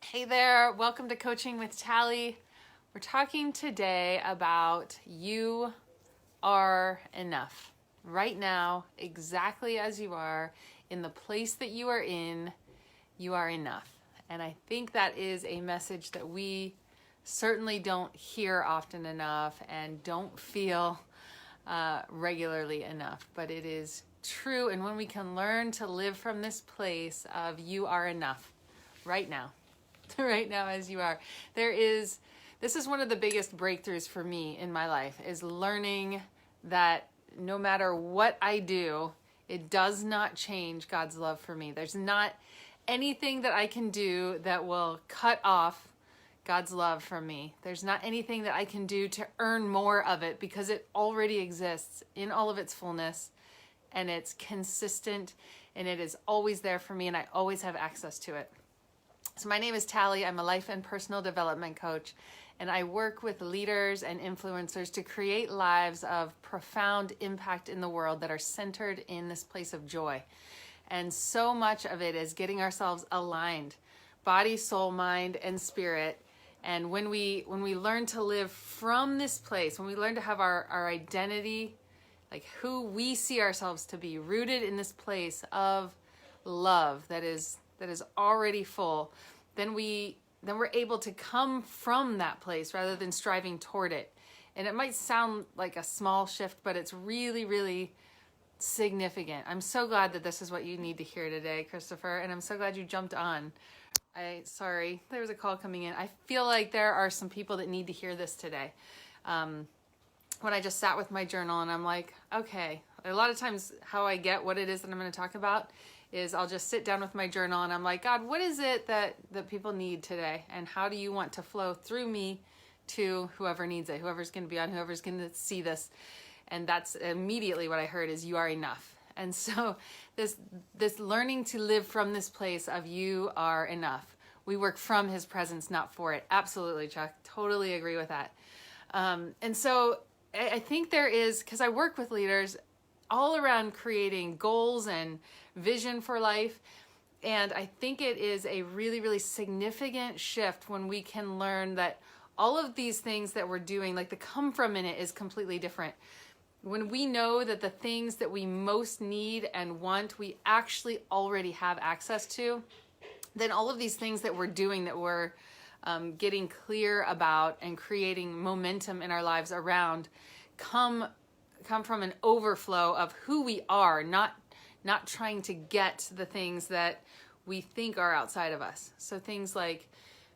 Hey there, welcome to Coaching with Tally. We're talking today about you are enough. Right now, exactly as you are, in the place that you are in, you are enough. And I think that is a message that we certainly don't hear often enough and don't feel regularly enough, but it is true. And when we can learn to live from this place of you are enough right now, right now as you are, this is one of the biggest breakthroughs for me in my life, is learning that no matter what I do, it does not change God's love for me. There's not anything that I can do that will cut off God's love from me. There's not anything that I can do to earn more of it, because it already exists in all of its fullness, and it's consistent, and it is always there for me, and I always have access to it. So my name is Tally. I'm a life and personal development coach, and I work with leaders and influencers to create lives of profound impact in the world that are centered in this place of joy. And so much of it is getting ourselves aligned, body, soul, mind, and spirit. And when we learn to live from this place, when we learn to have our identity, like who we see ourselves to be, rooted in this place of love that is already full, then we're able to come from that place rather than striving toward it. And it might sound like a small shift, but it's really, really significant. I'm so glad that this is what you need to hear today, Christopher, and I'm so glad you jumped on. Sorry, there was a call coming in. I feel like there are some people that need to hear this today. When I just sat with my journal and I'm like, okay, a lot of times how I get what it is that I'm going to talk about is I'll just sit down with my journal and I'm like, God, what is it that people need today? And how do you want to flow through me to whoever needs it, whoever's going to be on, whoever's going to see this? And that's immediately what I heard is you are enough. And so this learning to live from this place of you are enough. We work from his presence, not for it. Absolutely, Chuck. Totally agree with that. And so I think there is, because I work with leaders all around creating goals and vision for life. And I think it is a really, really significant shift when we can learn that all of these things that we're doing, like the come from in it, is completely different. When we know that the things that we most need and want, we actually already have access to, then all of these things that we're doing, that we're getting clear about and creating momentum in our lives around, come from an overflow of who we are, not trying to get the things that we think are outside of us. So things like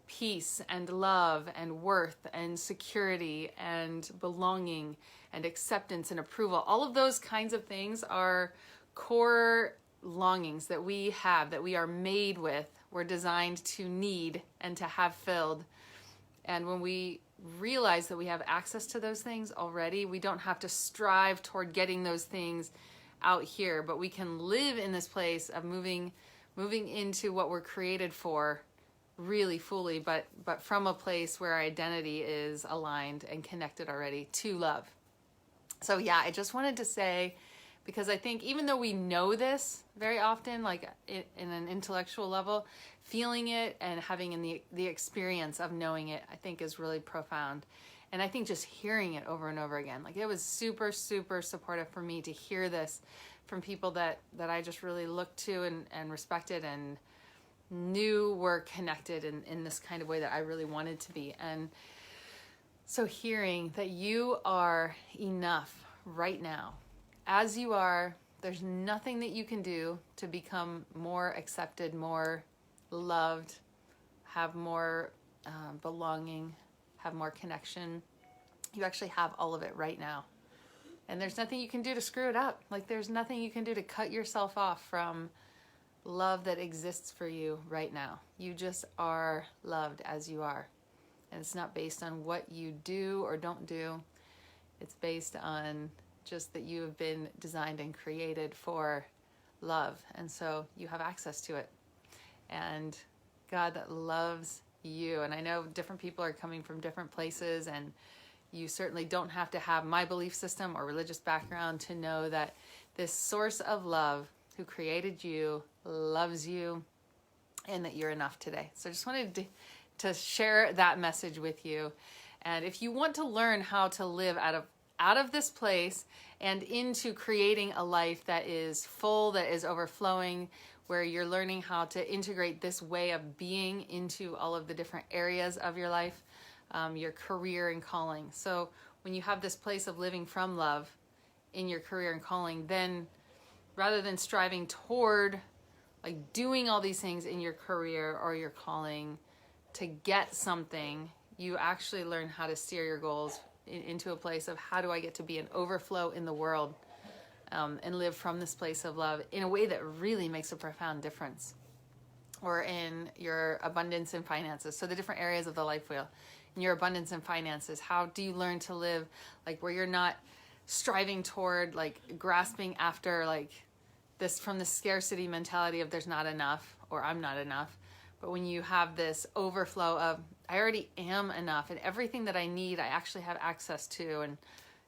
peace and love and worth and security and belonging and acceptance and approval. All of those kinds of things are core longings that we have, that we are made with, we're designed to need and to have filled. And when we realize that we have access to those things already, we don't have to strive toward getting those things out here, but we can live in this place of moving into what we're created for really fully, but from a place where our identity is aligned and connected already to love. So yeah, I just wanted to say, because I think even though we know this very often, like in an intellectual level, feeling it and having in the experience of knowing it, I think is really profound. And I think just hearing it over and over again, like it was super, super supportive for me to hear this from people that I just really looked to and respected and knew were connected in this kind of way that I really wanted to be. And so hearing that you are enough right now, as you are, there's nothing that you can do to become more accepted, more loved, have more belonging, have more connection. You actually have all of it right now. And there's nothing you can do to screw it up. Like there's nothing you can do to cut yourself off from love that exists for you right now. You just are loved as you are. And it's not based on what you do or don't do. It's based on just that you have been designed and created for love. And so you have access to it. And God loves you. And I know different people are coming from different places, and you certainly don't have to have my belief system or religious background to know that this source of love who created you loves you and that you're enough today. So I just wanted to share that message with you. And if you want to learn how to live out of this place and into creating a life that is full, that is overflowing, where you're learning how to integrate this way of being into all of the different areas of your life, your career and calling. So when you have this place of living from love in your career and calling, then rather than striving toward like doing all these things in your career or your calling to get something, you actually learn how to steer your goals into a place of how do I get to be an overflow in the world, and live from this place of love in a way that really makes a profound difference. Or in your abundance and finances. So the different areas of the life wheel. In your abundance and finances, how do you learn to live like where you're not striving toward like grasping after like this from the scarcity mentality of there's not enough or I'm not enough. But when you have this overflow of I already am enough and everything that I need I actually have access to, and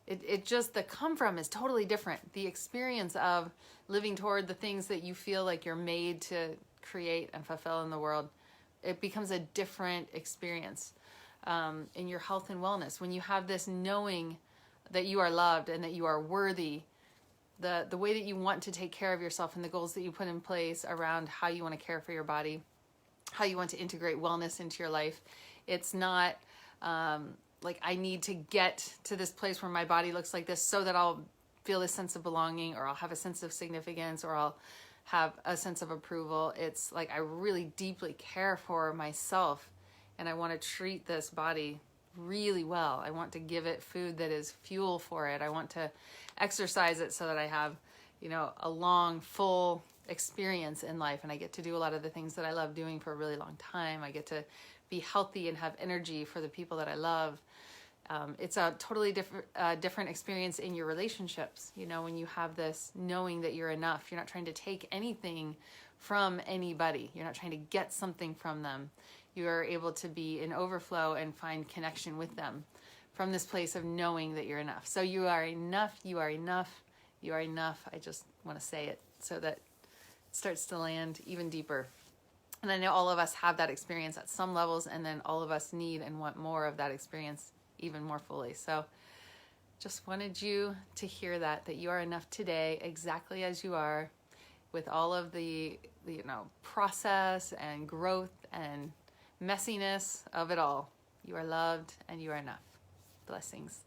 it just the come from is totally different. The experience of living toward the things that you feel like you're made to create and fulfill in the world, it becomes a different experience in your health and wellness. When you have this knowing that you are loved and that you are worthy, the way that you want to take care of yourself and the goals that you put in place around how you want to care for your body, how you want to integrate wellness into your life. It's not like I need to get to this place where my body looks like this so that I'll feel this sense of belonging, or I'll have a sense of significance, or I'll have a sense of approval. It's like I really deeply care for myself and I want to treat this body really well. I want to give it food that is fuel for it. I want to exercise it so that I have, a long, full experience in life, and I get to do a lot of the things that I love doing for a really long time. I get to be healthy and have energy for the people that I love. It's a totally different experience in your relationships. When you have this knowing that you're enough, you're not trying to take anything from anybody. You're not trying to get something from them. You are able to be in overflow and find connection with them from this place of knowing that you're enough. So you are enough, you are enough, you are enough. I just want to say it so that it starts to land even deeper. And I know all of us have that experience at some levels, and then all of us need and want more of that experience even more fully. So just wanted you to hear that you are enough today, exactly as you are, with all of the process and growth and messiness of it all. You are loved and you are enough. Blessings.